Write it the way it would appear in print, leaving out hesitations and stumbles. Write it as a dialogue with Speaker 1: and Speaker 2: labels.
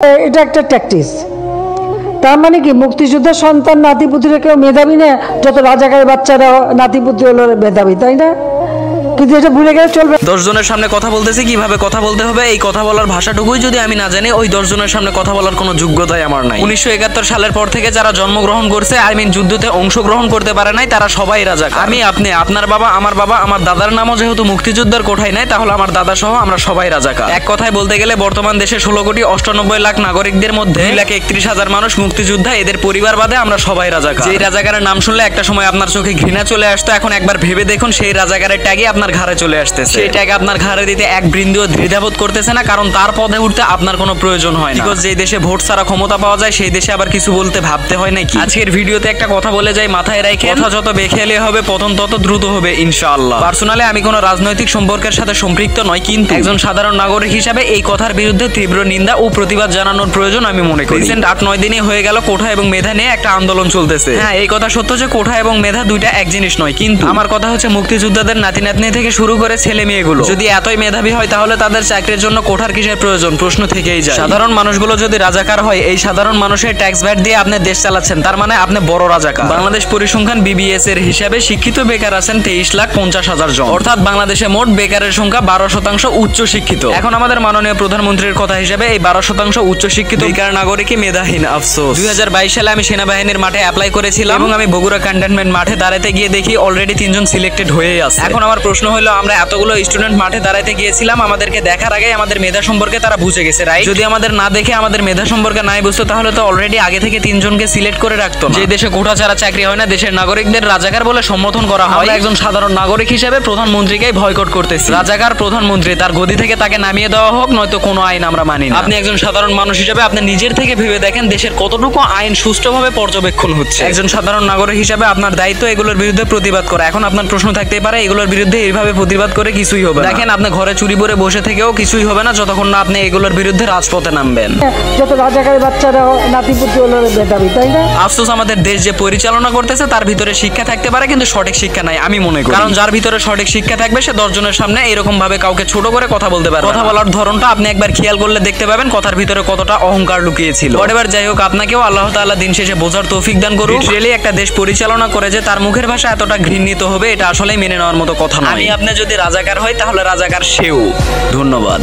Speaker 1: এটা একটা ট্যাকটিস। তার মানে কি মুক্তিযোদ্ধার সন্তান নাতিপুতিরা কেউ মেধাবী না, যত রাজাকারের বাচ্চারা নাতিপুতি হলো মেধাবী, তাই না? কিন্তু এটা ভুলে গেলে চলবে।
Speaker 2: 10 জনের সামনে কথা বলতেছি, কিভাবে কথা বলতে হবে এই কথা বলার ভাষাটুকুই যদি আমি না জানি, ওই 10 জনের সামনে কথা বলার কোনো যোগ্যতাই আমার নাই। 1971 সালের পর থেকে যারা জন্মগ্রহণ করছে, যুদ্ধতে অংশগ্রহণ করতে পারে নাই, তারা সবাই রাজাকার। আমি, আপনি, আপনার বাবা, আমার দাদার নামও যেহেতু মুক্তিযোদ্ধার কোঠায় নাই, তাহলে আমার দাদা সহ আমরা সবাই রাজাকার। এক কথায় বলতে গেলে বর্তমান দেশে 16,98,00,000 নাগরিকদের মধ্যে 2,31,000 মানুষ মুক্তিযোদ্ধা, এদের পরিবার বাদে আমরা সবাই রাজাকার। যেই রাজাকারের নাম শুনলে একটা সময় আপনার চোখে ঘৃণা চলে আসতো, এখন একবার ভেবে দেখুন সেই রাজাকারের ট্যাগই আপনার ঘাড়ে চলে আসতেছে। সেই ট্যাগ আপনার ঘাড়ে দিতে এক বিন্দুও দ্বিধাবোধ করতেছে না, কারণ তার পদে উঠতে আপনার কোনো প্রয়োজন হয় না। বিকজ যে দেশে ভোট ছাড়া ক্ষমতা পাওয়া যায়, সেই দেশে আবার কিছু বলতে ভাবতে হয় নাকি? আজকের ভিডিওতে একটা কথা বলে যাই, মাথায় রাখে, কথা যত বেখেলে হবে পতন তত দ্রুত হবে ইনশাআল্লাহ। পার্সোনালি আমি কোনো রাজনৈতিক সম্পর্কের সাথে সম্পৃক্ত নয়, কিন্তু একজন সাধারণ নাগরিক হিসাবে এই কথার বিরুদ্ধে তীব্র নিন্দা ও প্রতিবাদ জানানোর প্রয়োজন আমি মনে করি। রিসেন্ট 8-9 দিনই হয়ে গেল কোঠা এবং মেধা নিয়ে একটা আন্দোলন চলতেছে। হ্যাঁ, এই কথা সত্য যে কোঠা এবং মেধা দুইটা এক জিনিস নয়, কিন্তু আমার কথা হচ্ছে মুক্তিযোদ্ধাদের নাতি নাতনি থেকে শুরু করে ছেলে মেয়েগুলো যদি এতই মেধাবী হয়, তাহলে তাদের চাকরির জন্য কোঠার কিসের প্রয়োজন? প্রশ্ন থেকেই যায়। সাধারণ মানুষগুলো যদি রাজাকার হয়, এই সাধারণ মানুষের ট্যাক্স ভ্যাট দিয়ে আপনি দেশ চালাচ্ছেন, তার মানে আপনি বড় রাজাকার। বাংলাদেশ পরিসংখ্যান BBS এর হিসাবে শিক্ষিত বেকার আছেন 23,50,000 জন, অর্থাৎ বাংলাদেশে মোট বেকারের সংখ্যা 12% উচ্চ শিক্ষিত। এখন আমাদের মাননীয় প্রধানমন্ত্রীর কথা হিসাবে এই 12% উচ্চ শিক্ষিত বেকার নাগরিকই মেধাহীন। আফসোস, 2022 সালে আমি সেনাবাহিনীর মাঠে অ্যাপ্লাই করেছিলাম এবং আমি বগুড়া ক্যান্টনমেন্ট মাঠে দাঁড়াতে গিয়ে দেখি অলরেডি 3 জন সিলেক্টেড হয়েই আছে। এখন আমার প্রশ্ন হলো, আমরা এতগুলো স্টুডেন্ট মাঠে দাঁড়াতে গিয়েছিলাম, আমাদেরকে দেখার আগে আমাদের মেধা সম্পর্কে তারা বুঝে গেছে, রাইট? যদি আমাদের না দেখে আমাদের মেধা সম্পর্কে নাই বুঝতো, তাহলে তো অলরেডি আগে থেকে 3 জনকে সিলেক্ট করে রাখতো। যে দেশে কোঠা ছাড়া চাকরি হয় না, দেশের নাগরিকদের রাজাকার বলে সম্বোধন করা হয়। আমরা একজন সাধারণ নাগরিক হিসেবে প্রধানমন্ত্রীকেই ভয়কট করতেছি। রাজাকার প্রধানমন্ত্রী, তার গদি থেকে তাকে নামিয়ে দেওয়া হোক, নয়তো কোনো আইন আমরা মানি না। আপনি একজন সাধারণ মানুষ হিসেবে আপনি নিজের থেকে ভেবে দেখেন দেশের কতটুকু আইন সুষ্ঠুভাবে পর্যবেক্ষণ হচ্ছে। একজন সাধারণ নাগরিক হিসেবে আপনার দায়িত্ব এগুলোর বিরুদ্ধে প্রতিবাদ করা। এখন আপনার প্রশ্ন থাকতেই পারে, এগুলোর বিরুদ্ধে এইভাবে প্রতিবাদ করে কিছুই হবে না। দেখেন, আপনি ঘরে চুরি করে বসে থেকেও কিছুই হবে না যতক্ষণ না আপনি এগুলোর বিরুদ্ধে রাজপথে নামবেন।
Speaker 1: যত রাজাকারের বাচ্চারা নাতিপুতি হলো মেধাবী, তাই না?
Speaker 2: আফসোস, আমাদের দেশ যে পরিচালনা করতেছে তার ভিতরে শিক্ষা থাকতে পারে, কিন্তু সঠিক শিক্ষা নাই আমি মনে করি। কারণ যার ভিতরে সঠিক শিক্ষা থাকবে, সে 10 জনের সামনে এরকম ভাবে কাউকে ছোট করে কথা বলতে পারবে। কথা বলার ধরনটা আপনি একবার খেয়াল করলে দেখতে পাবেন কথার ভিতরে কতটা অহংকার লুকিয়ে ছিল। এবার যাই হোক, আপনাকেও আল্লাহ তাআলা দিন শেষে বোঝার তৌফিক দান করুন। রিয়েলি একটা দেশ পরিচালনা করে যে তার মুখের ভাষা এতটা ঘৃণিত হবে, এটা আসলেই মেনে নেওয়ার মতো কথা নয়। আমি আপনি যদি রাজাকার হই, তাহলে রাজাকার সেও। ধন্যবাদ।